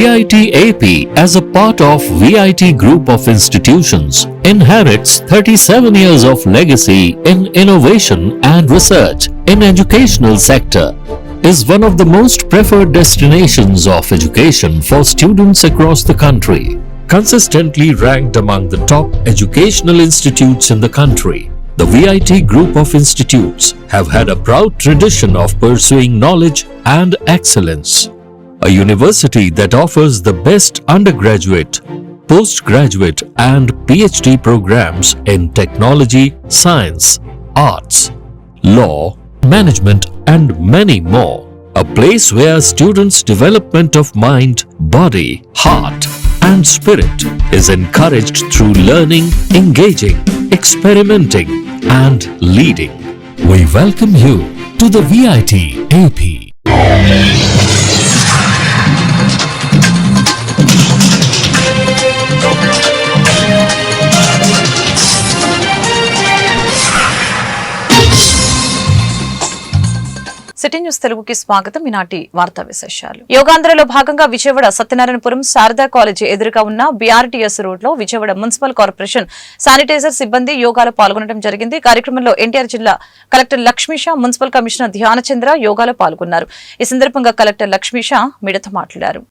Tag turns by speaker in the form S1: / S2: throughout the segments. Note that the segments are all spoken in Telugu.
S1: VIT AP, as a part of VIT Group of Institutions, inherits 37 years of legacy in innovation and research in educational sector, is one of the most preferred destinations of education for students across the country, consistently ranked among the top educational institutes in the country. The VIT Group of Institutes have had a proud tradition of pursuing knowledge and excellence. A university that offers the best undergraduate, postgraduate and PhD programs in technology, science, arts, law, management and many more. A place where students' development of mind, body, heart and spirit is encouraged through learning, engaging, experimenting and leading. We welcome you to the VIT AP.
S2: City news తెలుగుకి స్వాగతం. ఈనాటి వార్తా విశేషాలు. యోగాంధ్రలో భాగంగా విజయవాడ సత్యనారాయణపురం శారదా కాలేజీ ఎదురుగా ఉన్న BRTS రోడ్ లో విజయవాడ మున్సిపల్ కార్పొరేషన్ శానిటైజర్ సిబ్బంది యోగాలో పాల్గొనడం జరిగింది. కార్యక్రమంలో ఎన్టీఆర్ జిల్లా collector Lakshmisha, municipal commissioner Dhyanachandra యోగాలో పాల్గొన్నారు. ఈ సందర్భంగా కలెక్టర్ లక్ష్మీషా మీడియాతో మాట్లాడారు.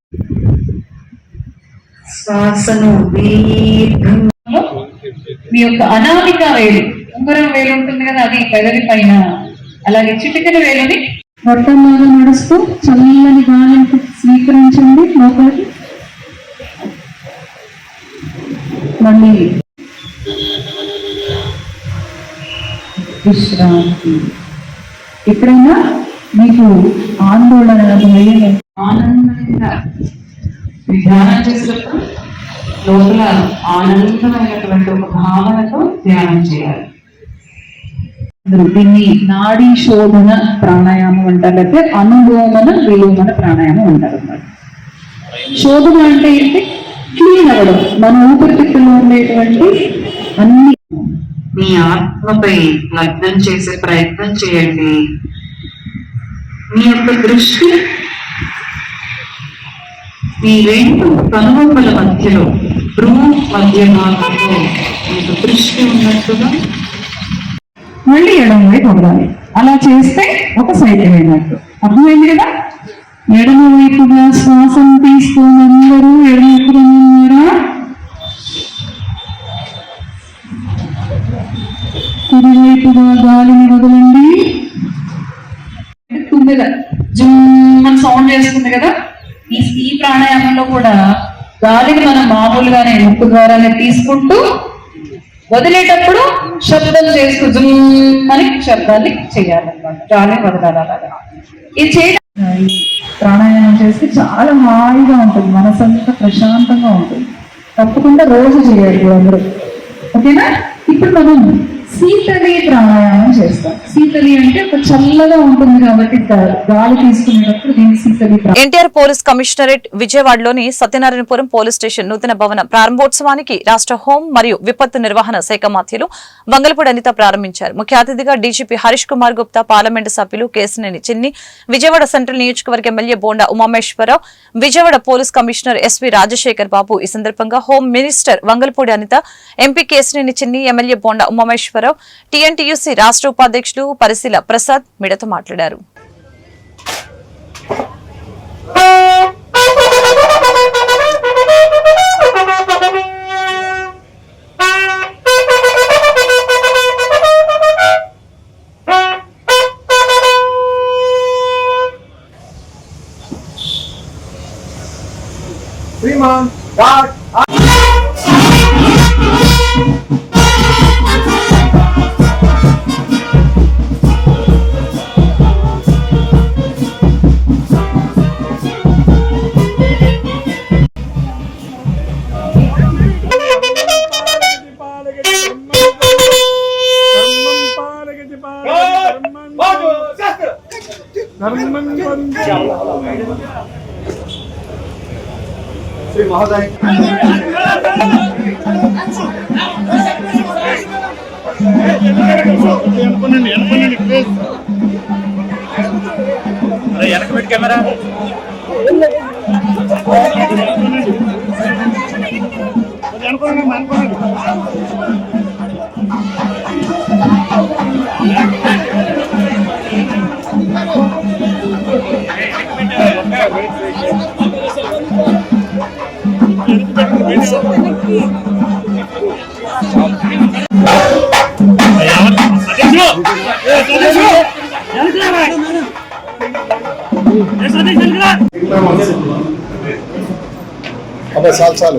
S3: మీ యొక్క అనామిక వేలు, ఉంగరం వేలు ఉంటుంది కదా, అది పెదవి పైన, అలాగే చిటికెన వేలుని వర్తంలాగా నడుస్తూ చల్లని గాలిని స్వీకరించండి లోపలికి. మళ్ళీ విశ్రాంతి. ఎప్పుడైనా మీకు ఆందోళన, భయం, ఆనందంగా ధ్యానం చేసినప్పుడు లోపల ఆనందమైనటువంటి ఒక భావనతో ధ్యానం చేయాలి. దీన్ని నాడీ శోధన ప్రాణాయామం అంటారు, లేకపోతే అనులోమన విలోమన ప్రాణాయామం అంటారు అన్నమాట. శోధన అంటే ఏంటి? క్లీన్ అవ్వడం, మన ఊపిరితిత్తుల్లో ఉండేటువంటి అన్ని.
S4: మీ ఆత్మపై లగ్నం చేసే ప్రయత్నం చేయండి. మీ యొక్క దృష్టి మీ రెండు కనుబొమ్మల మధ్యలో, భ్రూ మధ్య భాగంలో మీకు దృష్టి ఉన్నట్టుగా
S3: మళ్ళీ ఎడమ వైపు వదలాలి. అలా చేస్తే ఒక సైకిల్ అయినట్టు. అర్థమైంది కదా? ఎడమ వైపుగా శ్వాసం తీసుకుని అందరూ ఎడమ వైపుగా, కుడివైపుగా గాలిని వదలండి. తుమ్మెద జుమ్ సౌండ్ చేస్తుంది కదా. ఈ ప్రాణాయామంలో కూడా గాలిని మనం మామూలుగానే ముక్కు ద్వారానే తీసుకుంటూ వదిలేటప్పుడు శబ్దం చేస్తూ జుమ్మని శబ్దాన్ని చేయాలన్నమాట. గాలిని వదలాలి. ఇది చేయడం, ప్రాణాయామం చేస్తే చాలా హాయిగా ఉంటుంది, మనసంతా ప్రశాంతంగా ఉంటుంది. తప్పకుండా రోజు చేయాలి అందరూ. ఓకేనా? ఇప్పుడు మనం శీతలి ప్రాణాయామం చేస్తాం. శీతలి అంటే ఒక చల్లగా ఉంటుంది కాబట్టి గాలి తీసుకునేటప్పుడు దీన్ని శీతలి.
S2: ఎన్టీఆర్ పోలీస్ కమిషనరేట్ విజయవాడలోని సత్యనారాయణపురం పోలీస్ స్టేషన్ నూతన భవన ప్రారంభోత్సవానికి రాష్ట్ర హోం మరియు విపత్తు నిర్వహణ శాఖ మంత్రులు వంగలపూడి అనిత ప్రారంభించారు. ముఖ్య అతిథిగా డీజీపీ హరీష్ కుమార్ గుప్తా, పార్లమెంటు సభ్యులు కేశినేని చిన్ని, విజయవాడ సెంట్రల్ నియోజకవర్గ MLA Bonda Umamaheswara Rao, Vijayawada police commissioner SV Rajasekhar Babu. ఈ సందర్భంగా home minister Vangalapudi Anitha, MP Kesineni Chinni, MLA Bonda Umameswara Rao, TNTUC రాష్ట్ర ఉపాధ్యక్షులు పరిశీల ప్రసాద్ మీడియాతో మాట్లాడారు.
S5: శ్రీ మహోదయ వెనక పెట్టి కెమెరా अबे साल साल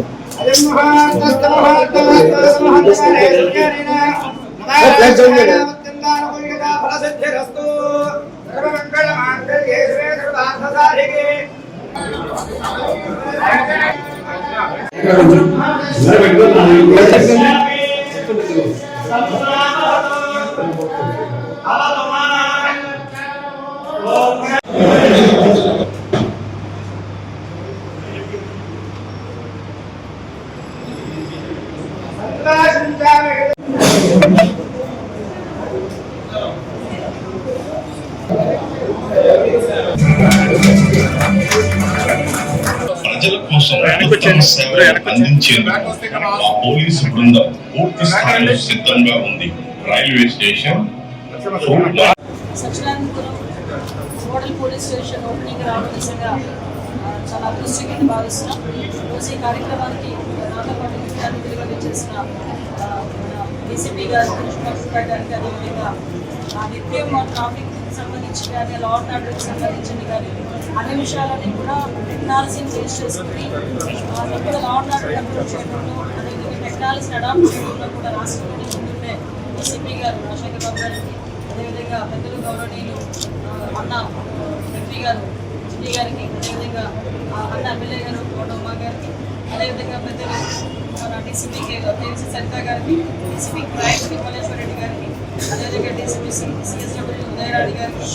S6: ప్రజల కోసం ఉత్తమ సేవలు అందించేందుకు మా పోలీసు బృందం పూర్తి స్థాయిలో సిద్ధంగా ఉంది. Railway station
S7: Sachivalayampuram model police station opening రావడం నిజంగా చాలా అదృష్టంగా భావిస్తున్నాం. ఈరోజు ఈ కార్యక్రమానికి నాతో పాటు ముఖ్య అతిథులుగా వచ్చేసిన డీసీపీ గారు గారికి అదేవిధంగా నిత్యం ట్రాఫిక్ సంబంధించి కానీ లా అండ్ ఆర్డర్కి సంబంధించింది కానీ అన్ని విషయాలని కూడా టెక్నాలజీని బేస్ చేసుకుని ఇక్కడ లా అండ్ ఆర్డర్ కంట్రోల్ చేయడంలో అదేవిధంగా టెక్నాలజీని అడాప్ట్ చేయడంలో కూడా రాష్ట్రంలోని ముందుండే డీసీపీ గారు రాజశేఖర్ బాబు గారికి అదేవిధంగా పెద్దలు గౌరవనీయులు అన్న ఎంపీ గారు జిడి గారికి అదేవిధంగా అన్న ఎమ్మెల్యే గారు గౌడమ్మ గారికి అదేవిధంగా పెద్దలు మన డీసీపీ కేవీసీ సరిత గారికి డీసీపీ క్రైమ్ విమలేశ్వర రెడ్డి గారికి అదేవిధంగా డీసీపీ సిఎస్డబ్ల్యూ ఉదయరాణి గారికి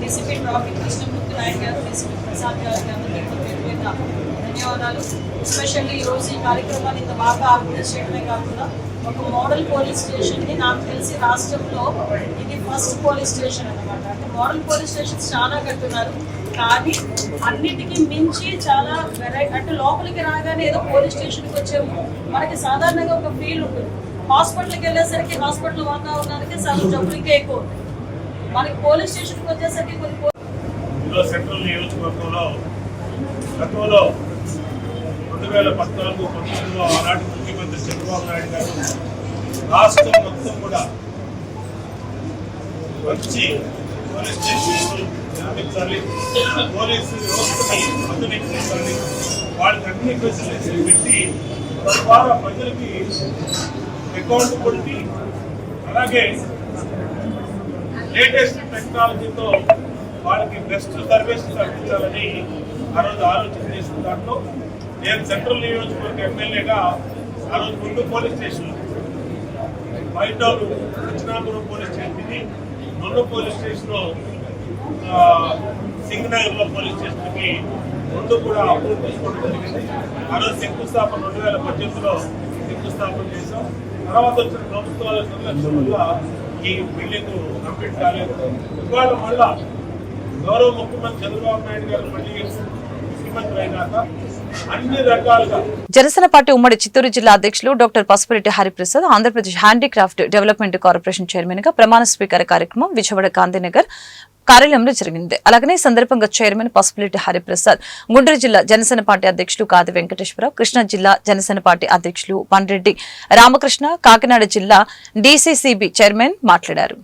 S7: డీసీపీ ట్రాఫిక్ కృష్ణమూర్తి నాయుడు గారు డీసీపీ ప్రసాద్ గారికి అందరికీ కూడా పేరు పేరున ధన్యవాదాలు. ఎస్పెషల్లీ ఈరోజు ఈ కార్యక్రమాన్ని ఇంత బాగా ఆర్గనైజ్ చేయడమే కాకుండా ఒక మోడల్ పోలీస్ స్టేషన్ని నాకు తెలిసి రాష్ట్రంలో ఇది ఫస్ట్ పోలీస్ స్టేషన్ అనమాట. అంటే మోడల్ పోలీస్ స్టేషన్స్ చాలా కట్టున్నారు కానీ అన్నిటికీ మించి చాలా వెరైటీ. అంటే లోపలికి రాగానే ఏదో పోలీస్ స్టేషన్కి వచ్చాము మనకి సాధారణంగా ఒక ఫీల్ ఉంటుంది. హాస్పిటల్కి వెళ్ళేసరికి హాస్పిటల్ వాతావరణానికి చాలా జబ్బులకే ఎక్కువ ఉంటుంది. మనకి పోలీస్ స్టేషన్కి వచ్చేసరికి కొన్ని
S8: సెంట్రల్ నియోజకవర్గంలో గతంలో 2014-19లో ఆనాటి ముఖ్యమంత్రి చంద్రబాబు నాయుడు గారు రాష్ట్రం మొత్తం కూడా మంచి పోలీస్ స్టేషన్లు నిర్మించాలి, పోలీసు వ్యవస్థని ఆధునీకరించాలి, వాళ్ళకి అన్ని ఫెసిలిటీస్ పెట్టి తద్వారా ప్రజలకి అకౌంటబిలిటీ అలాగే లేటెస్ట్ టెక్నాలజీతో వాళ్ళకి బెస్ట్ సర్వీసెస్ అందించాలని ఆ రోజు ఆలోచన చేసిన దాంట్లో నేను సెంట్రల్ నియోజకవర్గ ఎమ్మెల్యేగా ఆ రోజు 2 పోలీస్ స్టేషన్లు వైటౌలు దక్షిణాపురం పోలీస్ స్టేషన్ ఇది 2 పోలీస్ స్టేషన్లో సింగనగర్లో పోలీస్ స్టేషన్కి 2 కూడా అప్రూవ్ తీసుకోవడం జరిగింది. ఆ రోజు శంకుస్థాపన 2018లో శంకుస్థాపన చేశాం. తర్వాత వచ్చిన ప్రభుత్వాల నిర్లక్ష్యం వల్ల ఈ బిల్డింగ్ కంప్లీట్ కాలేదు. ఇవాళ మళ్ళా గౌరవ ముఖ్యమంత్రి చంద్రబాబు నాయుడు గారు మళ్ళీ ముఖ్యమంత్రి అయినాక అన్ని రకాలుగా
S2: జనసేన పార్టీ ఉమ్మడి చిత్తూరు జిల్లా అధ్యక్షులు doctor Pasupureddy Hariprasad Andhra Pradesh handicraft development corporation chairman గా ప్రమాణ స్వీకార కార్యక్రమం విజయవాడ గాంధీనగర్ కార్యాలయంలో జరిగింది. అలాగనే సందర్భంగా చైర్మన్ పసుపురెడ్డి హరిప్రసాద్, గుంటూరు జిల్లా జనసేన పార్టీ అధ్యక్షులు కాది వెంకటేశ్వరరావు, కృష్ణా జిల్లా జనసేన పార్టీ అధ్యక్షులు పండ్రెడ్డి రామకృష్ణ, కాకినాడ జిల్లా డీసీసీబీ చైర్మన్ మాట్లాడారు.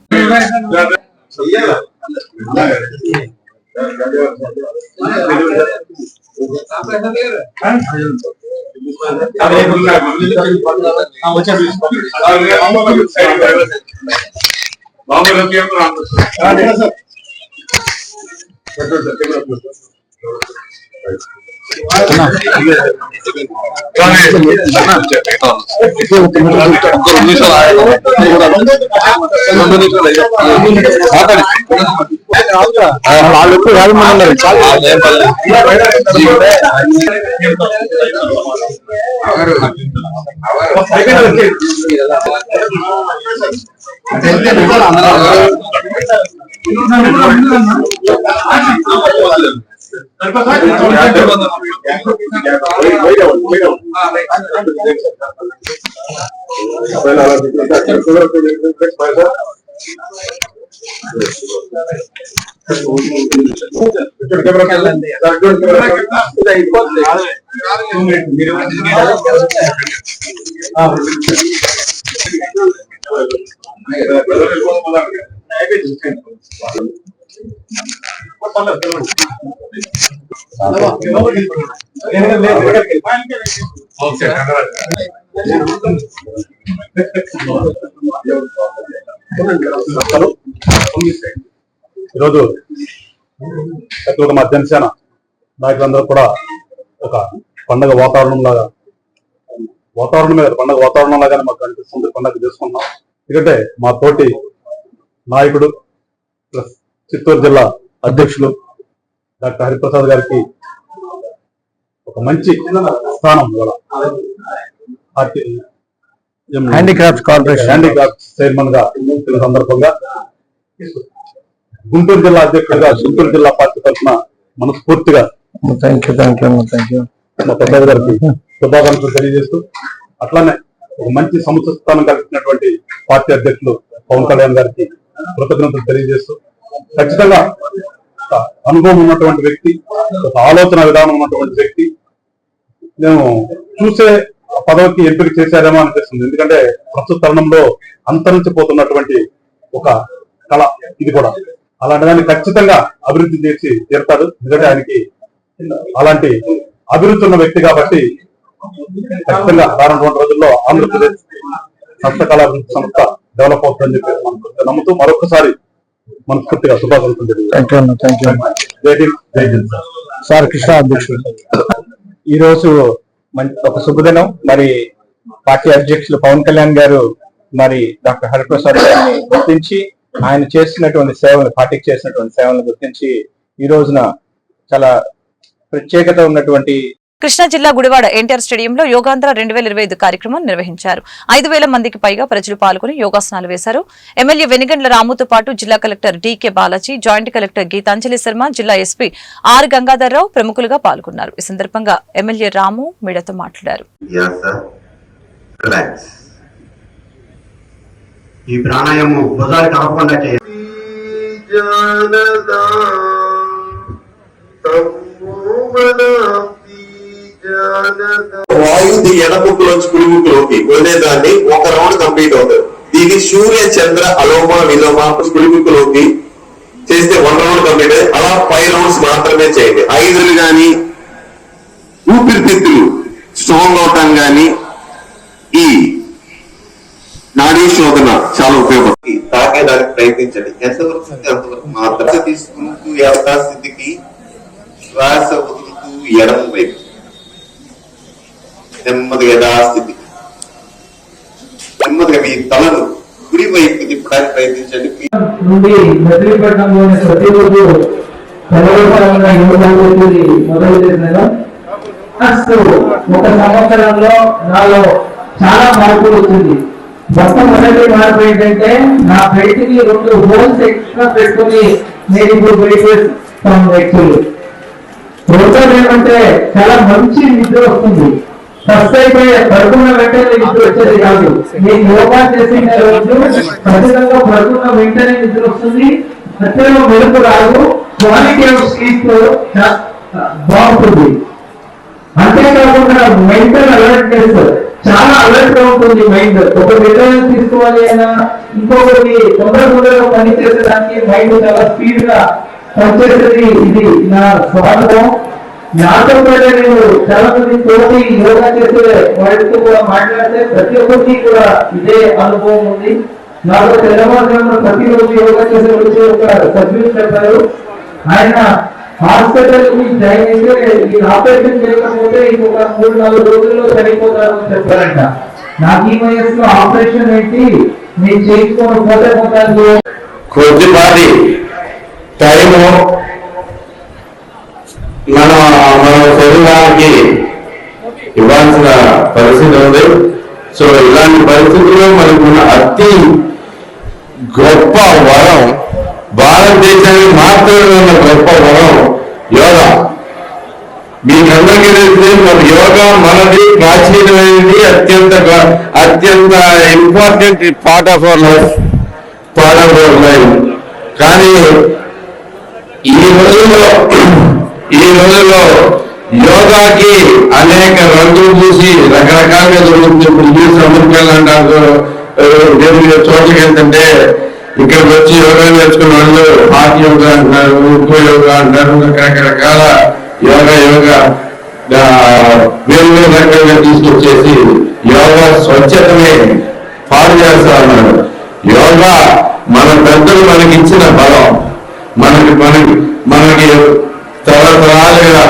S5: ఈరోజు మా జనసేన నాయకులందరూ కూడా ఒక పండగ వాతావరణం లాగానే మాకు అనిపిస్తుంది. పండగ చేసుకుంటున్నాం. ఎందుకంటే మా తోటి నాయకుడు ప్లస్ చిత్తూరు జిల్లా అధ్యక్షులు డాక్టర్ హరిప్రసాద్ గారికి ఒక మంచి స్థానం హ్యాండిక్రాఫ్ట్స్ కార్పొరేషన్ హ్యాండిక్రాఫ్ట్స్ చైర్మన్ గా సందర్భంగా గుంటూరు జిల్లా అధ్యక్షుడిగా గుంటూరు జిల్లా పార్టీ తరఫున మనస్ఫూర్తిగా మా పెద్దయ్య గారికి శుభాకాంక్షలు తెలియజేస్తూ, అట్లానే ఒక మంచి సముచిత స్థానం కల్పించినటువంటి పార్టీ అధ్యక్షులు పవన్ కళ్యాణ్ గారికి కృతజ్ఞతలు తెలియజేస్తూ, ఖచ్చితంగా అనుభవం ఉన్నటువంటి వ్యక్తి, ఒక ఆలోచన విధానం ఉన్నటువంటి వ్యక్తి. మేము చూసే పదవికి ఎంపిక చేశారేమో అనిపిస్తుంది. ఎందుకంటే ప్రస్తుత తరుణంలో అంతరించిపోతున్నటువంటి ఒక కళ ఇది కూడా. అలాంటి దాన్ని ఖచ్చితంగా అభివృద్ధి చేసి తీరుతాడు. ఎందుకంటే ఆయనకి అలాంటి అభివృద్ధి ఉన్న వ్యక్తి కాబట్టి ఖచ్చితంగా రానున్న రోజుల్లో ఆంధ్రప్రదేశ్ హస్తకళాభివృద్ధి సంస్థ డెవలప్ అవుతుందని చెప్పి నమ్ముతూ మరొకసారి మనస్ఫూర్తిగా శుభాకాంక్షలు
S9: సార్. కృష్ణ అధ్యక్షుడు, ఈ రోజు ఒక శుభదినం. మరి పార్టీ అధ్యక్షులు పవన్ కళ్యాణ్ గారు మరి డాక్టర్ హరిప్రసాద్ గారిని గుర్తించి ఆయన చేసినటువంటి సేవలు, పార్టీకి చేసినటువంటి సేవలను గుర్తించి ఈ రోజున చాలా ప్రత్యేకత ఉన్నటువంటి
S2: కృష్ణా జిల్లా గుడివాడ ఎన్టీఆర్ స్టేడియంలో యోగాంధ్ర 2025 కార్యక్రమం నిర్వహించారు. 5,000 మందికి పైగా ప్రజలు పాల్గొని యోగాసనాలు వేశారు. ఎమ్మెల్యే వెనిగండ్ల రాముతో పాటు జిల్లా collector DK Balaji, joint collector Geetanjali Sharma, జిల్లా ఎస్పీ ఆర్ గంగాధర్రావు ప్రముఖులుగా పాల్గొన్నారు. ఈ సందర్భంగా ఎమ్మెల్యే రాము మీడియాతో మాట్లాడారు.
S10: ఈ ప్రాణాయామం భుజాలు కలపకుండా చేయాలి.
S11: వాయువు ఎడముక్కులోంచి కుడిముక్కులోకి వదిలేదాన్ని ఒక రౌండ్ కంప్లీట్ అవుతుంది. దీన్ని సూర్య చంద్ర అలోమ విలోమ కుడిముక్కులోకి చేస్తే 1 రౌండ్ కంప్లీట్ అయ్యి అలా 5 రౌండ్స్ మాత్రమే చేయండి. 5 గాని ఊపిరితిత్తులు స్ట్రాంగ్ అవటం గాని ఈ నాడీ శోధన చాలా ఉపయోగపడుతుంది. తాగేదానికి ప్రయత్నించండి. ఎంతవరకు అంతవరకు మాత్రమే తీసుకుంటూ యథాస్థితికి శ్వాస వదులుతూ ఎడమ వైపు నెమ్మదిగా యథాస్థితి నెమ్మదిగా మీ తలను కుడి వైపు తిప్పడానికి ప్రయత్నించండి.
S3: నుండి మచిలీపట్నంలోని ప్రతిరోజు మొదలు చేశాను. ఒక సంవత్సరంలో నాలో చాలా మార్పులు వచ్చింది. మొట్టమొదటి మార్పు ఏంటంటే నా బయటికి 2 హోల్స్ ఎక్స్ట్రా పెట్టుకుని నేను ఇప్పుడు బయట వ్యక్తులు. రెండోది ఏమంటే చాలా మంచి నిద్ర వస్తుంది. ఫస్ట్ అయితే పడుకున్న వెంటనే నిద్ర వచ్చేది కాదు. నేను యోగా చేసిన రోజు ఖచ్చితంగా పడుకున్న వెంటనే నిద్ర వస్తుంది. ఖచ్చితంగా మెరుపు రాదు. క్వాలిటీ ఆఫ్ స్లీప్ బాగుంటుంది. అంతేకాకుండా మెంటల్ అలర్ట్నెస్ చాలా అలర్ట్ గా ఉంటుంది. మైండ్ ఒక నిర్ణయం తీసుకోవాలి అయినా ఇంకొకటి తొందరగా పని చేసేదానికి మైండ్ చాలా స్పీడ్ గా పనిచేసేది. ఇది నా స్వార్థం. నాతో కూడా నేను చాలా మంది తోటి యోగా చేసే వాళ్ళతో కూడా మాట్లాడితే ప్రతి ఒక్కరికి కూడా ఇదే అనుభవం ఉంది. నాకు తెల్లవారుజామున ప్రతిరోజు యోగా చేసే వచ్చి ఒక సభ్యులు చెప్పారు. ఆయన హాస్పిటల్ కి జాయిన్ అయితే ఈ ఆపరేషన్ చేయకపోతే ఇంకొక 3-4 రోజుల్లో చనిపోతారు అని చెప్పారంట. నాకు ఈ వయసులో ఆపరేషన్ ఏంటి, నేను చేసుకోకపోతే పోతాను.
S11: కొద్దిపాటి టైము మన శరీరానికి ఇవ్వాల్సిన పరిస్థితి ఉంది. సో ఇలాంటి పరిస్థితుల్లో మనకున్న అతి గొప్ప వరం, భారతదేశానికి మాత్రమే ఉన్న గొప్ప వరం యోగా. మీకందరికీ తెలిసి మన యోగా మనది ప్రాచీనమైనది, అత్యంత important part of our life.
S12: కానీ ఈ రోజుల్లో యోగాకి అనేక రంగులు పూసి రకరకాలుగా జరుగుతుంది. ఇప్పుడు చూసి అమెరికాలు అంటారు, చోట్లకి వెళ్తుంటే ఇక్కడికి వచ్చి యోగా నేర్చుకున్న వాళ్ళు హార్ట్ యోగా అంటారు, ఉప్పు యోగా అంటారు, రకరకాల యోగా వేరు రకంగా తీసుకొచ్చేసి యోగా స్వచ్ఛతని పాడు చేస్తా ఉన్నారు. యోగా మన పెద్దలు మనకి ఇచ్చిన బలం, మనకి తరతరాలుగా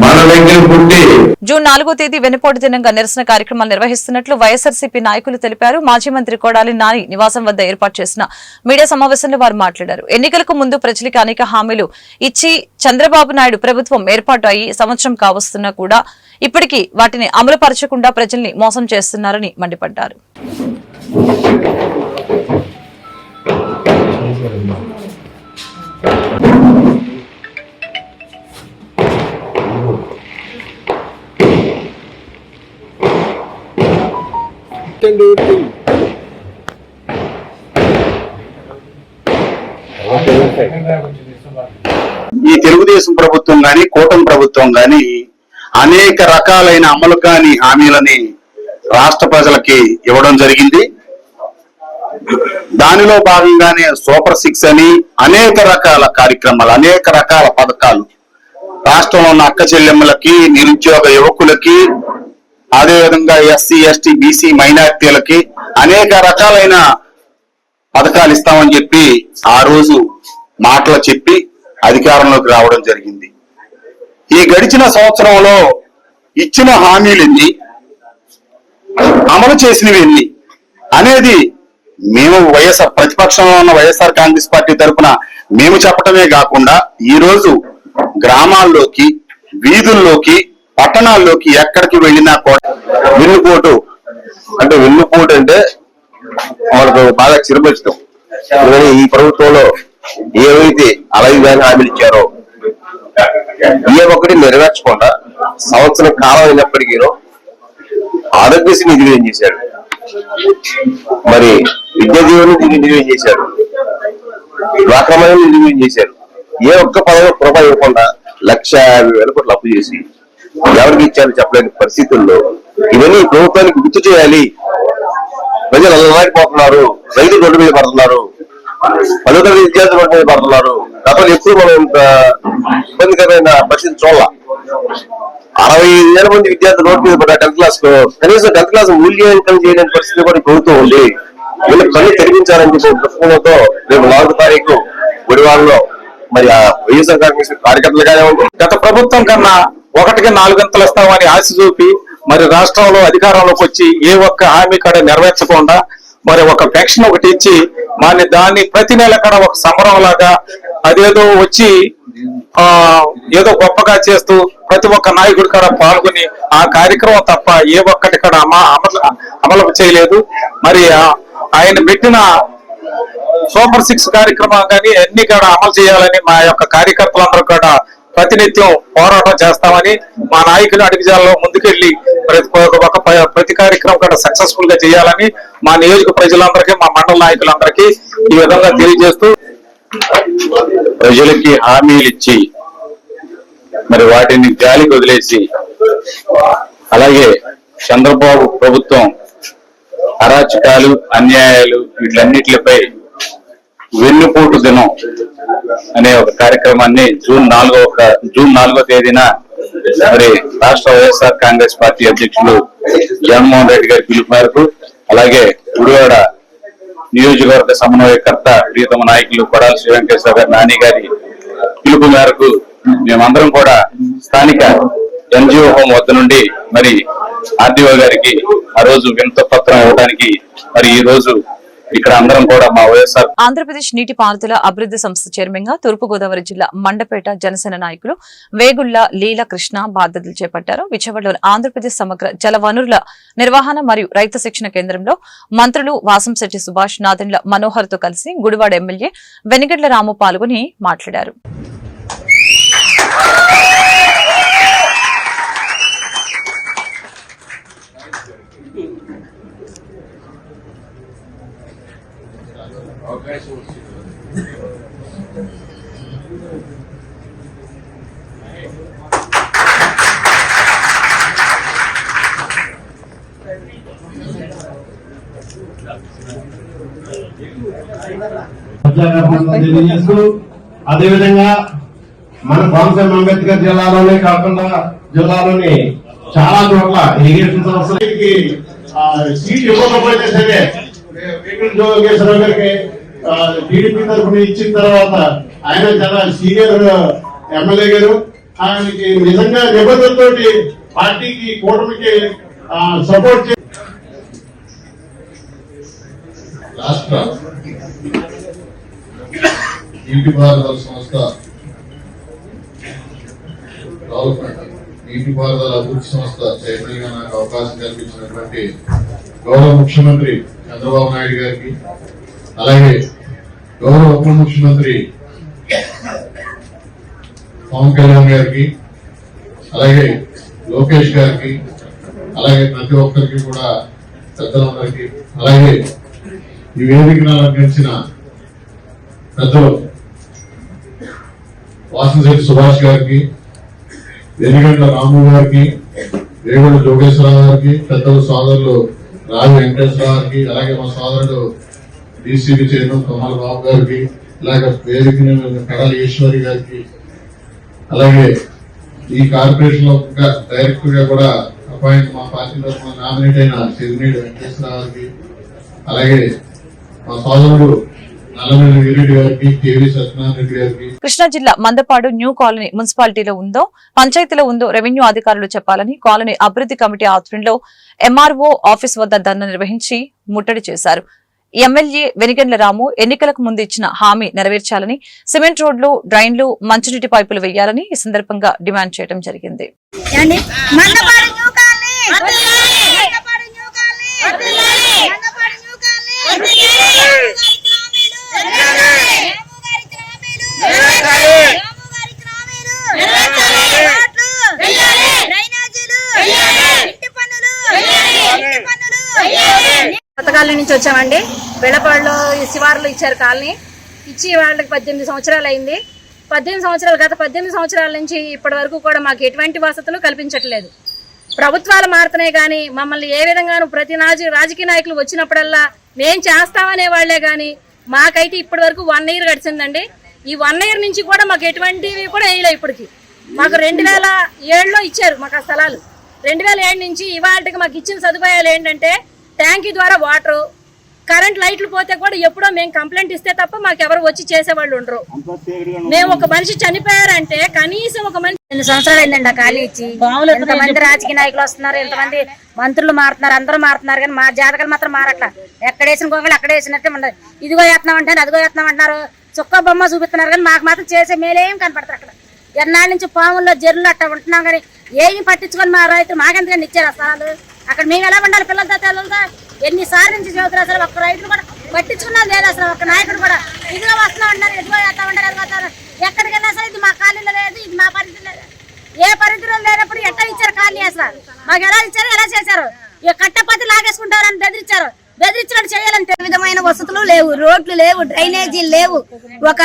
S12: మన దగ్గర పుట్టి.
S2: జూన్ 4వ తేదీ వెన్నుపోటు దినంగా నిరసన కార్యక్రమాలు నిర్వహిస్తున్నట్లు వైఎస్ఆర్సీపీ నాయకులు తెలిపారు. మాజీ మంత్రి కొడాలి నాని నివాసం వద్ద ఏర్పాటు చేసిన మీడియా సమావేశంలో వారు మాట్లాడారు. ఎన్నికలకు ముందు ప్రజలకు అనేక హామీలు ఇచ్చి చంద్రబాబు నాయుడు ప్రభుత్వం ఏర్పాటు అయ్యి సంవత్సరం కావస్తున్నా కూడా ఇప్పటికీ వాటిని అమలు పరచకుండా ప్రజల్ని మోసం చేస్తున్నారని మండిపడ్డారు.
S5: ఈ తెలుగుదేశం ప్రభుత్వం గాని కూటమి ప్రభుత్వం గాని అనేక రకాలైన అమలు కాని హామీలని రాష్ట్ర ప్రజలకి ఇవ్వడం జరిగింది. దానిలో భాగంగానే సూపర్ 6 అని అనేక రకాల కార్యక్రమాలు, అనేక రకాల పథకాలు రాష్ట్రంలో ఉన్న అక్క చెల్లెమ్మలకి, నిరుద్యోగ యువకులకి, అదేవిధంగా ఎస్సీ ఎస్టీ బీసీ మైనారిటీలకి అనేక రకాలైన పథకాలు ఇస్తామని చెప్పి ఆ రోజు మాటలు చెప్పి అధికారంలోకి రావడం జరిగింది. ఈ గడిచిన సంవత్సరంలో ఇచ్చిన హామీలు ఎన్ని, అమలు చేసినవి ఎన్ని అనేది మేము ప్రతిపక్షంలో ఉన్న వైఎస్ఆర్ కాంగ్రెస్ పార్టీ తరఫున మేము చెప్పటమే కాకుండా ఈ రోజు గ్రామాల్లోకి, వీధుల్లోకి, పట్టణాల్లోకి ఎక్కడికి వెళ్ళినా కూడా వెన్నుపోటు అంటే వాళ్ళకు బాగా చిరుపరిచితం. ఈ ప్రభుత్వంలో ఏవైతే అలాగే హామీలు ఇచ్చారో ఏ ఒక్కటి నెరవేర్చకుండా సంవత్సరం కాలం అయినప్పటికీ ఆరోగ్యశ్రీ నిర్వహణ చేశాడు, మరి విద్యా దీవెన నిర్వహణ చేశాడు, డ్వాక్రా నిర్వహణ చేశారు. ఏ ఒక్క రూపాయి ఇవ్వకుండా 1,50,000 కోట్లు అప్పు చేసి ఎవరికి ఇచ్చారో చెప్పలేని పరిస్థితుల్లో ఇవన్నీ ప్రభుత్వానికి గుర్తు చేయాలి. ప్రజలు అలవాటుపోతున్నారు, రైతులు రోడ్డు మీద పడుతున్నారు, 10వ తరగతి విద్యార్థులు రోడ్డు మీద పడుతున్నారు. గతంలో ఎప్పుడు మనం ఇంత ఇబ్బందికరమైన పరిస్థితి చూడాల. 65,000 మంది విద్యార్థులు రోడ్డు మీద పడ్డారు 10th క్లాస్ లో. కనీసం 10th క్లాస్ మూల్యాంకనం చేయలేని పరిస్థితి కూడా ప్రభుత్వం ఉంది. వీళ్ళకి పని తెరిపించాలని చెప్పి దృక్పథంతో రేపు 4వ తారీఖు గుడివాడలో మరి ఆ వైఎస్ఆర్ కాంగ్రెస్ కార్యకర్తలుగానే ఉంది.
S9: గత ప్రభుత్వం కన్నా 1కి 4 అంతలు ఇస్తామని ఆశ చూపి మరి రాష్ట్రంలో అధికారంలోకి వచ్చి ఏ ఒక్క హామీ కాడ నెరవేర్చకుండా మరి ఒక పెన్షన్ ఒకటి ఇచ్చి దాన్ని ప్రతి నెల కాడ ఒక సమరం లాగా అదేదో వచ్చి ఏదో గొప్పగా చేస్తూ ప్రతి ఒక్క నాయకుడి కాడ పాల్గొని ఆ కార్యక్రమం తప్ప ఏ ఒక్కటి కాడ అమలు చేయలేదు. మరి ఆయన పెట్టిన సూపర్ 6 కార్యక్రమం కానీ అన్ని కాడ అమలు చేయాలని మా యొక్క కార్యకర్తలందరూ కూడా ప్రతినిత్యం పోరాటం చేస్తామని మా నాయకులు అడుగుజాలలో ముందుకెళ్లి ప్రతి కార్యక్రమం కూడా సక్సెస్ఫుల్ గా చేయాలని మా నియోజక ప్రజలందరికీ, మా మండల నాయకులందరికీ ఈ విధంగా తెలియజేస్తూ
S5: ప్రజలకి హామీలు ఇచ్చి మరి వాటిని గాలికి వదిలేసి అలాగే చంద్రబాబు ప్రభుత్వం అరాచకాలు, అన్యాయాలు వీటన్నిటిపై వెన్నుపోటు దినం అనే ఒక కార్యక్రమాన్ని జూన్ 4వ తేదీన మరి రాష్ట్ర వైఎస్ఆర్ కాంగ్రెస్ పార్టీ అధ్యక్షులు జగన్మోహన్ రెడ్డి గారి పిలుపు మేరకు, అలాగే గుడివాడ నియోజకవర్గ సమన్వయకర్త ప్రియతమ నాయకులు కొడాలి శ్రీ వెంకటేశ్వర గారి నాని గారి పిలుపు మేరకు మేమందరం కూడా స్థానిక ఎన్జిఓ హోం వద్ద నుండి మరి ఆర్డీఓ గారికి ఆ రోజు వినతి పత్రం ఇవ్వడానికి మరి ఈ రోజు ఇక్కడ అందరం కూడా మా వైఎస్ఆర్
S2: ఆంధ్రప్రదేశ్ నీటిపారుదల అభివృద్ధి సంస్థ చైర్మన్ గా తూర్పుగోదావరి జిల్లా మండపేట జనసేన నాయకులు వేగుళ్ల లీల కృష్ణ బాధ్యతలు చేపట్టారు. విజయవాడలోని ఆంధ్రప్రదేశ్ సమగ్ర జల వనరుల నిర్వహణ మరియు రైతు శిక్షణ కేంద్రంలో మంత్రులు వాసంశెట్టి సుభాష్, నాదెండ్ల మనోహర్ తో కలిసి గుడివాడ ఎమ్మెల్యే వెనిగడ్ల రాము పాల్గొని మాట్లాడారు.
S12: తెలియజేస్తూ, అదేవిధంగా మన కోనసీమ అంబేద్కర్ జిల్లాలోనే కాకుండా జిల్లాలోని చాలా చోట్ల ఇరిగేషన్ సంస్థలకి సీట్ ఇవ్వకపోతే సరే వేగుల జోగేశ్వరరావు గారికి టీడీపీ తరఫున ఇచ్చిన తర్వాత ఆయన చాలా సీనియర్ ఎమ్మెల్యే గారు, ఆయనకి నిజంగా నిబద్ధతతోటి పార్టీకి కూటమికి సపోర్ట్ చేసి
S13: రాష్ట్ర నీటిపారుదల సంస్థ డెవలప్మెంట్ నీటిపారుదల అభివృద్ధి సంస్థ చైర్మన్ గా నాకు అవకాశం కల్పించినటువంటి గౌరవ ముఖ్యమంత్రి చంద్రబాబు నాయుడు గారికి, అలాగే గౌరవ ఉప ముఖ్యమంత్రి పవన్ కళ్యాణ్ గారికి, అలాగే లోకేష్ గారికి, అలాగే ప్రతి ఒక్కరికి కూడా పెద్దలందరికీ, అలాగే ఈ వేదికను అలంకరించిన పెద్దలు వాసనశెట్టి సుభాష్ గారికి, వెనిగండ్ల రాము గారికి, వేగుల జోగేశ్వరరావు గారికి, పెద్దల సోదరులు రావి వెంకటేశ్వరరావు గారికి, అలాగే మా సోదరుడు డీసీబీ చైర్మన్ తొమ్మల బాబు గారికి, అలాగే వేదిక కడాలి ఈశ్వరి గారికి, అలాగే ఈ కార్పొరేషన్ లో డైరెక్టర్ గా కూడా అపాయింట్ మా పార్టీ తరఫున నామినేట్ అయిన సిరినేడు వెంకటేశ్వరరావు గారికి, అలాగే మా సోదరుడు నల్లమల్లి వీరెడ్డి గారికి, కేవీ సత్యనారాయణ రెడ్డి గారికి.
S2: కృష్ణా జిల్లా మందపాడు న్యూ కాలనీ మున్సిపాలిటీలో ఉందో పంచాయతీలో ఉందో రెవెన్యూ అధికారులు చెప్పాలని కాలనీ అభివృద్ధి కమిటీ ఆధ్వర్యంలో ఎంఆర్ఓ ఆఫీస్ వద్ద ధర్నా నిర్వహించి ముట్టడి చేశారు. ఎమ్మెల్యే వెనిగండ్ల రాము ఎన్నికలకు ముందు ఇచ్చిన హామీ నెరవేర్చాలని, సిమెంట్ రోడ్లు, డ్రైన్లు, మంచినీటి పైపులు వేయాలని ఈ సందర్భంగా డిమాండ్ చేయడం జరిగింది.
S7: కొత్త కాలనీ నుంచి వచ్చామండి. బెళ్ళపాడులో ఈ శివారులు ఇచ్చారు కాలనీ, ఇచ్చి వాళ్ళకి 18 సంవత్సరాలు అయింది. 18 సంవత్సరాల నుంచి ఇప్పటి వరకు కూడా మాకు ఎటువంటి వసతులు కల్పించట్లేదు. ప్రభుత్వాలు మారుతున్నాయి కానీ మమ్మల్ని ఏ విధంగానూ ప్రతి రాజకీయ నాయకులు వచ్చినప్పుడల్లా మేం చేస్తామనే వాళ్లే గాని మాకైతే ఇప్పటి వరకు 1 year గడిచిందండి. ఈ 1 year నుంచి కూడా మాకు ఎటువంటివి కూడా వేయలే. ఇప్పటికి మాకు 2007లో ఇచ్చారు మాకు ఆ స్థలాలు. 2007 నుంచి ఇవాళకి మాకు ఇచ్చిన సదుపాయాలు ఏంటంటే ట్యాంకీ ద్వారా వాటర్, కరెంట్ లైట్లు పోతే కూడా ఎప్పుడో మేము కంప్లైంట్ ఇస్తే తప్ప మాకు ఎవరు వచ్చి చేసేవాళ్ళు ఉండరు. మేము ఒక మనిషి చనిపోయారంటే కనీసం ఒక మనిషి 2 సంవత్సరాలు అయిందండి ఆ ఖాళీ ఇచ్చి. ఎంతమంది రాజకీయ నాయకులు వస్తున్నారు, ఎంతమంది మంత్రులు మారుతున్నారు, అందరూ మారుతున్నారు కానీ మా జాతకాలు మాత్రం మారట్లా. ఎక్కడేసిన గోగలు అక్కడ వేసినట్టే ఉండదు. ఇదిగో ఎత్తున్నాం అంటారు, అదిగో ఎత్తున్నాం అంటున్నారు, చుక్క బొమ్మ చూపిస్తున్నారు కానీ మాకు మాత్రం చేసే మేలేం కనపడతారు. అక్కడ ఎన్నాళ్ళ నుంచి పాముల్లో జర్రులు అట్లా ఉంటున్నాం కానీ ఏమి పట్టించుకొని మా రైతులు మాకెందుకండి ఇచ్చారు ఆ స్థలాలు. అక్కడ మేము ఎలా ఉండాలి పిల్లలతో తెల్లలతో? ఎన్నిసార్లు నుంచి చదువుతారు అసలు ఒక్క రైతులు కూడా పట్టించుకున్నా లేదు. అసలు ఒక్క నాయకుడు కూడా ఇదిగో వస్తూ ఉంటారు, ఎదుగో ఎట్లా ఉంటారు, ఎదుగు వస్తారు. ఎక్కడికైనా సరే ఇది మా ఖాళీలో లేదు, ఇది మా పరిస్థితి లేదు. ఏ పరిధిలో లేనప్పుడు ఎట్లా ఇచ్చారు ఖాళీ? అసలు మాకు ఎలా ఇచ్చారు, ఎలా చేశారు? ఇక కట్టపతి లాగేసుకుంటారని బెదిరించారు. బెదిరించినట్టు చేయాలంటే విధమైన వసతులు లేవు, రోడ్లు లేవు, డ్రైనేజీలు లేవు, ఒక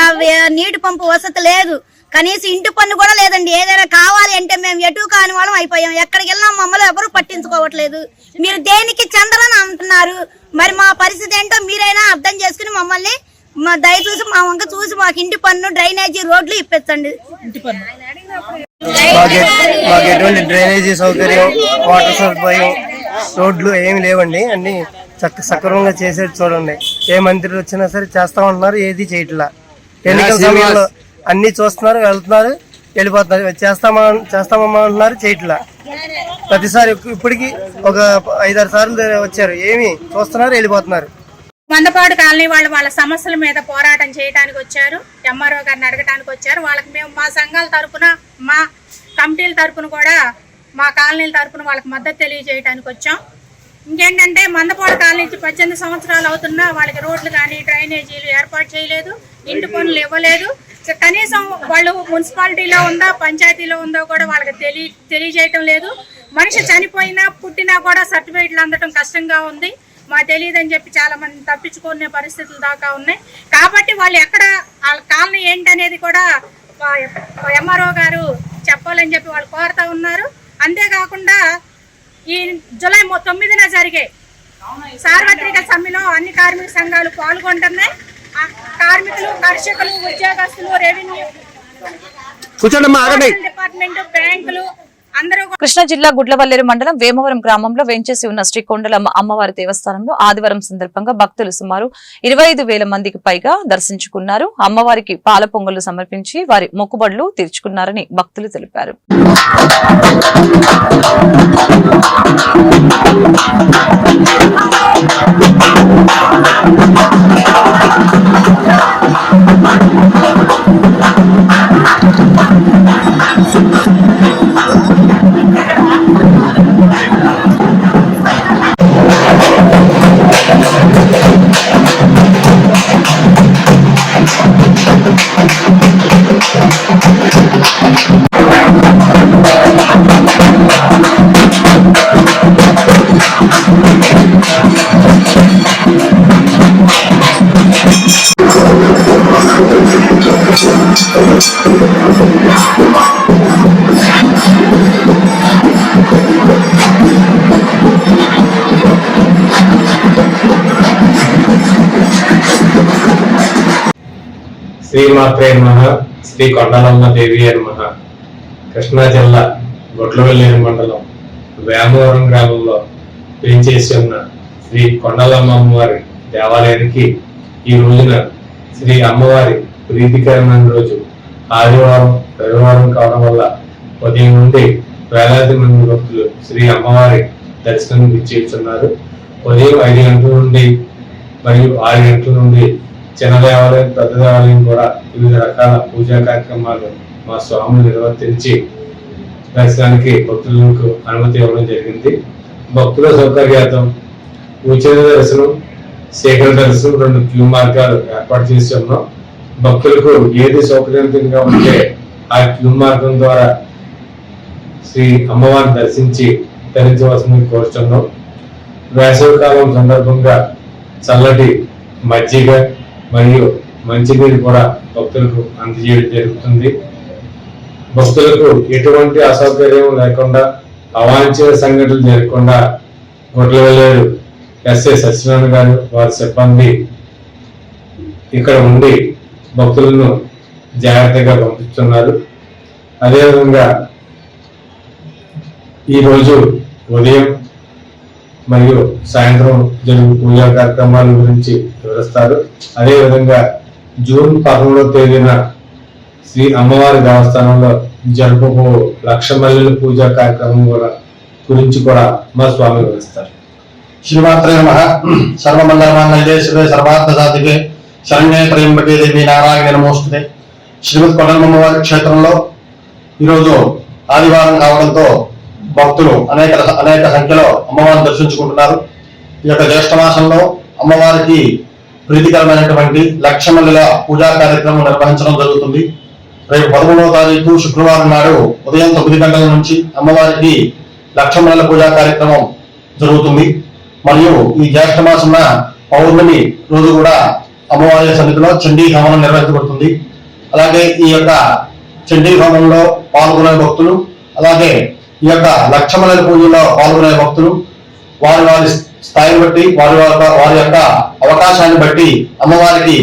S7: నీటి పంపు వసతి లేదు, కనీసం ఇంటి పన్ను కూడా లేదండి. ఏదైనా కావాలి అంటే మేము ఎటు కాని వాళ్ళం అయిపోయాం. ఎక్కడికి వెళ్ళినా మమ్మల్ని ఎవరు పట్టించుకోవట్లేదు. మీరు దేనికి చంద్రని అంటున్నారు. మరి మా పరిస్థితి ఏంటో మీరైనా అర్థం చేసుకుని మమ్మల్ని దయచూసి మా వంక చూసి మాకు ఇంటి పన్ను, డ్రైనేజీ, రోడ్లు ఇప్పించండి.
S9: మాకు ఎటువంటి డ్రైనేజీ సౌకర్యం, వాటర్ సదుపాయం, రోడ్లు ఏమి లేవండి. అన్ని సక్రమంగా చేసేది చూడండి. ఏ మంత్రులు వచ్చినా సరే చేస్తా ఉంటున్నారు, ఏది చేయట్లా. ఎన్నికల సమయంలో అన్ని చూస్తున్నారు, వెళ్తున్నారు, వెళ్ళిపోతున్నారు. చేస్తామమ్మా అంటున్నారు, చేయట్లా. ప్రతిసారి ఇప్పటికి ఒక 5-6 సార్లు వచ్చారు, ఏమి చూస్తున్నారు, వెళ్ళిపోతున్నారు.
S7: మందపాడు కాలనీ వాళ్ళు వాళ్ళ సమస్యల మీద పోరాటం చేయడానికి వచ్చారు. ఎంఆర్ఓ గారిని అడగటానికి వచ్చారు. వాళ్ళకి మేము మా సంఘాల తరఫున, మా కమిటీల తరఫున కూడా, మా కాలనీల తరఫున వాళ్ళకి మద్దతు తెలియజేయడానికి వచ్చాం. ఇంకేంటంటే మందపాడు కాలనీ నుంచి 18 సంవత్సరాలు అవుతున్నా వాళ్ళకి రోడ్లు కానీ డ్రైనేజీలు ఏర్పాటు చేయలేదు, ఇంటి పనులు ఇవ్వలేదు. కనీసం వాళ్ళు మున్సిపాలిటీలో ఉందా పంచాయతీలో ఉందో కూడా వాళ్ళకి తెలియజేయటం లేదు. మనిషి చనిపోయినా పుట్టినా కూడా సర్టిఫికేట్లు అందటం కష్టంగా ఉంది. మా తెలియదని చెప్పి చాలా మంది తప్పించుకునే పరిస్థితులు దాకా ఉన్నాయి. కాబట్టి వాళ్ళు ఎక్కడ వాళ్ళ కాలనీ ఏంటనేది కూడా ఎంఆర్ఓ గారు చెప్పాలని చెప్పి వాళ్ళు కోరుతా ఉన్నారు. అంతేకాకుండా ఈ జూలై 9న జరిగే సార్వత్రిక సమ్మెలో అన్ని కార్మిక సంఘాలు పాల్గొంటున్నాయి. కార్మికులు, కర్షకులు, ఉద్యోగస్తులు, రెవెన్యూ డిపార్ట్మెంట్, బ్యాంకులు అందరూ.
S2: కృష్ణా జిల్లా గుడ్లవల్లేరు మండలం వేమవరం గ్రామంలో వేంచేసి ఉన్న శ్రీ కొండలమ్మ అమ్మవారి దేవస్థానంలో ఆదివారం సందర్భంగా భక్తులు సుమారు 25,000 మందికి పైగా దర్శించుకున్నారు. అమ్మవారికి పాల పొంగళ్లు సమర్పించి వారి మొక్కుబడులు తీర్చుకున్నారని భక్తులు తెలిపారు.
S12: శ్రీమాత్రే నమః. శ్రీ కొండలమ్మ దేవి నమః. కృష్ణా జిల్లా గుడ్లవల్లేరు మండలం వేమవరం గ్రామంలో వేంచేసి ఉన్న శ్రీ కొండలమ్మ అమ్మవారి దేవాలయానికి ఈ రోజున శ్రీ అమ్మవారి ప్రీతికరమైన రోజు ఆదివారం, రవివారం కావడం వల్ల ఉదయం నుండి వేలాది మంది భక్తులు శ్రీ అమ్మవారి దర్శనం ఇచ్చేస్తున్నారు. ఉదయం 5 గంటల నుండి మరియు 6 గంటల నుండి చిన్న దేవాలయం, పెద్ద దేవాలయం కూడా వివిధ రకాల పూజా కార్యక్రమాలు మా స్వాములు నిర్వర్తించి దర్శనానికి భక్తులకు అనుమతి ఇవ్వడం జరిగింది. భక్తుల సౌకర్యార్థం ఉచిత దర్శనం, శీఘ్ర దర్శనం 2 క్యూ మార్గాలు ఏర్పాటు చేసి ఉన్నాం. భక్తులకు ఏది సౌకర్యవంతంగా ఉంటే ఆ క్యూ మార్గం ద్వారా శ్రీ అమ్మవారిని దర్శించి ధరించవలసింది కోరుతున్నాం. వేసవి కాలం సందర్భంగా చల్లటి మజ్జిగ మరియు మంచినీరు కూడా భక్తులకు అందజేయడం జరుగుతుంది. భక్తులకు ఎటువంటి అసౌకర్యం లేకుండా, అవాంఛనీయ సంఘటనలు జరగకుండా గుడ్లవల్లేరు ఎస్ఐ సత్యనారాయణ గారు, వారి సిబ్బంది ఇక్కడ ఉండి భక్తులను జాగ్రత్తగా పంపిస్తున్నారు. అదేవిధంగా ఈరోజు ఉదయం మరియు సాయంత్రం జరుగు పూజా కార్యక్రమాల గురించి వివరిస్తారు. అదేవిధంగా జూన్ 11వ తేదీన శ్రీ అమ్మవారి దేవస్థానంలో జరుపుకో లక్ష మల్లెల పూజా కార్యక్రమం గురించి కూడా మా స్వామి వివరిస్తారు.
S10: శ్రీమాత్రే నమః. సర్వమంగళమాంగళ్యే శివే సర్వార్థ సాధికే శరణ్యే త్రయంబకే దేవి నారాయణ నమోస్తుతే. శ్రీమద్ కొండలమ్మ వారి క్షేత్రంలో ఈరోజు ఆదివారం కావడంతో భక్తులు అనేక సంఖ్యలో అమ్మవారిని దర్శించుకుంటున్నారు. ఈ యొక్క జ్యేష్ఠ మాసంలో అమ్మవారికి ప్రీతికరమైనటువంటి లక్ష మల్లెల పూజా కార్యక్రమం నిర్వహించడం జరుగుతుంది. రేపు 13వ తారీఖు శుక్రవారం నాడు ఉదయం 9 గంటల నుంచి అమ్మవారికి లక్ష మల్లెల పూజా కార్యక్రమం జరుగుతుంది. మరియు ఈ జ్యేష్ఠ మాసంన పౌర్ణమి రోజు కూడా అమ్మవారి సన్నిధిలో చండీ హవనం నిర్వహించబడుతుంది. అలాగే ఈ యొక్క చండీ హవనంలో పాల్గొనే భక్తులు, అలాగే ఈ యొక్క లక్ష మల్లెల పూజలో పాల్గొనే భక్తులు వారి వారి స్థాయిని బట్టి, వారి యొక్క అవకాశాన్ని బట్టి అమ్మవారికి.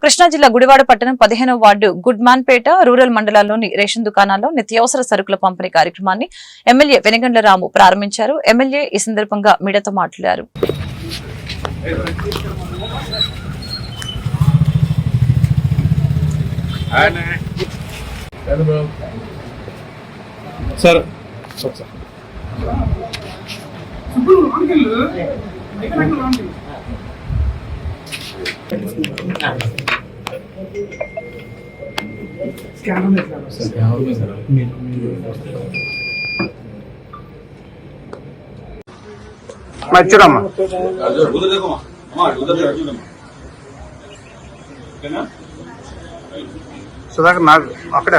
S2: కృష్ణా జిల్లా గుడివాడ పట్టణం 15వ వార్డు గుడ్మాన్పేట రూరల్ మండలాల్లోని రేషన్ దుకాణాల్లో నిత్యావసర సరుకుల పంపిణీ కార్యక్రమాన్ని ఎమ్మెల్యే వెనిగండ్ల రాము ప్రారంభించారు. ఎమ్మెల్యే ఈ సందర్భంగా మీడియాతో మాట్లాడారు.
S10: చూడమ్మా సుధాకర్ నాకు అక్కడే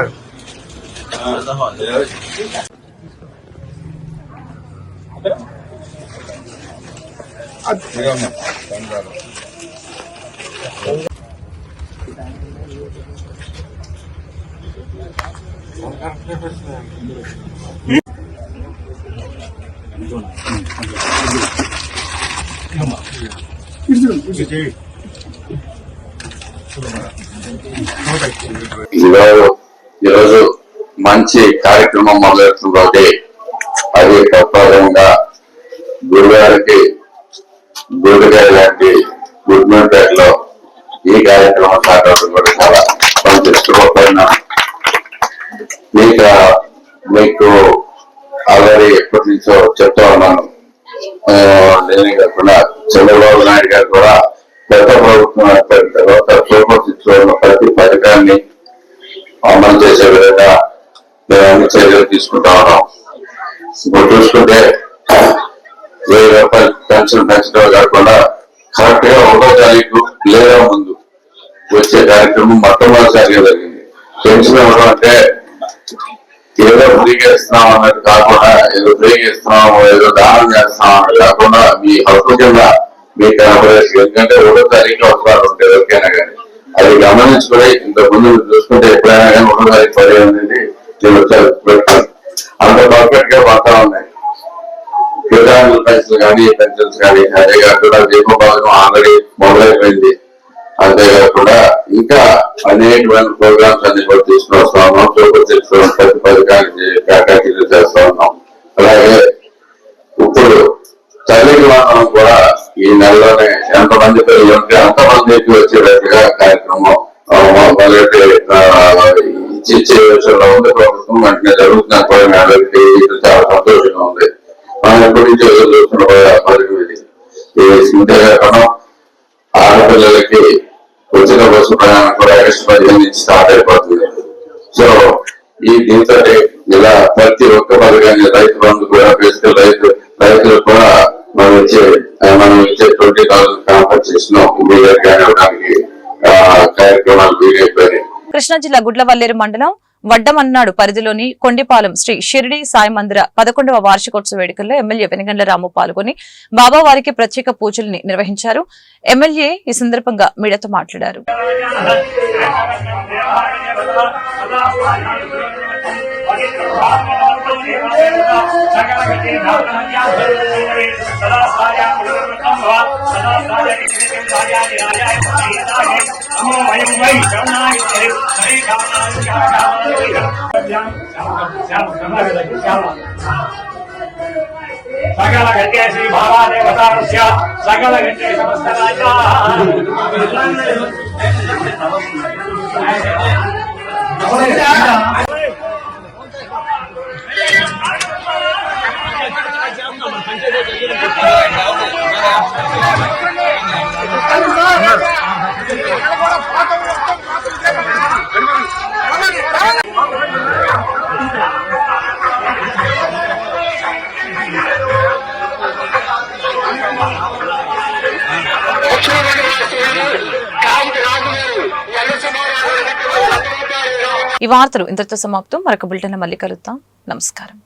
S12: ఈరోజు మంచి కార్యక్రమం మొదలెడుతుంది. అది ప్రప్రదంగా గురుగారికి గుడిగారి లాంటి గుడ్మేపేటలో ఈ కార్యక్రమం స్టార్ట్ అవడం కూడా చాలా సంతృప్తిపడినా. మీకు ఆల్రెడీ ఎప్పటి నుంచో చెప్తా ఉన్నాను. నేనే కాకుండా చంద్రబాబు నాయుడు గారు కూడా గత ప్రభుత్వం ఏర్పడిన తర్వాత సూపర్ సిక్స్ లో ఉన్న ప్రతి పథకాన్ని అమలు చేసే విధంగా మేము అన్ని చర్యలు తీసుకుంటా ఉన్నాం. ఇప్పుడు చూసుకుంటే 1000 రూపాయలు పెన్షన్ పెంచడం కాకుండా కరెక్ట్ గా 1వ తారీఖు లేదా ముందు వచ్చే కార్యక్రమం మొట్టమొదటిసారిగా జరిగింది. పెన్షన్ ఇవ్వడం అంటే ఏదో ఫ్రీగా ఇస్తున్నాం అన్నట్టు కాకుండా, ఏదో ఫ్రీగా ఇస్తున్నాం, ఏదో దానం చేస్తున్నాం అన్నట్టు కాకుండా మీ హక్కు కింద మీకు కనపడేసి, ఎందుకంటే 1వ తారీఖు అవసరాలు ఉంటాయి ఎవరికైనా కానీ. అది గమనించుకుని ఇంతకుముందు చూసుకుంటే ఎప్పుడైనా కానీ 1వ తారీఖు పడి అనేది అంత పర్ఫెక్ట్ గా పడతా ఉన్నాయి. వికలాంగుల పెన్షన్లు కానీ పెన్షన్స్ కానీ, అదే కాకుండా దీప పథకం ఆల్రెడీ మొదలైపోయింది. అంతేకాకుండా ఇంకా అనేకమైన ప్రోగ్రామ్స్ అన్ని కూడా తీసుకుని వస్తా ఉన్నాం. సూపర్ సిక్స్ ప్రతి పథకానికి కేటాయింపులు చేస్తా ఉన్నాం. అలాగే ఇప్పుడు తల్లికి వందనం కూడా ఈ నెలలోనే ఎంతమంది పిల్లలు ఉంటే అంతమందికి వచ్చేటట్టుగా కార్యక్రమం మొదలెట్టి ఇచ్చే విషయంలో ఉంది. ప్రభుత్వం వెంటనే జరుగుతున్న కూడా అందరికీ చాలా సంతోషంగా ఉంది. మనం ఎప్పటి నుంచో చూస్తున్న పథకం ఇది. ఇంతేకాకుండా ఆడపిల్లలకి ఉచిత బస్సు ప్రయాణం కూడా ఆగస్టు 15 నుంచి స్టార్ట్ అయిపోతుంది. సో దీంతో ఇలా ప్రతి ఒక్క పథకాన్ని రైతు బంధు కూడా బేసికల్ రైతులకు కూడా మనం ఇచ్చే 20,000 కాంపన్సేషన్ ఇమీడియట్ గా ఇవ్వడానికి కార్యక్రమాలు వీలైపోయాయి.
S2: కృష్ణా జిల్లా గుడ్లవల్లేరు మండలం వడ్డమన్నాడు పరిధిలోని కొండిపాలెం శ్రీ షిరిడి సాయి మందిర 11వ వార్షికోత్సవ వేడుకల్లో ఎమ్మెల్యే వెనిగండ్ల రాము పాల్గొని బాబావారికి ప్రత్యేక పూజల్ని నిర్వహించారు. ఎమ్మెల్యే ఈ సందర్భంగా మీడియాతో మాట్లాడారు.
S8: సకల గట్టే శ్రీ భావాదేవతారస్య సకల గట్టే సమస్త రాజా
S2: ఈ వార్తలు ఇంతటితో సమాప్తం. మరొక బులెటిన్ మళ్ళీ కలుద్దాం. నమస్కారం.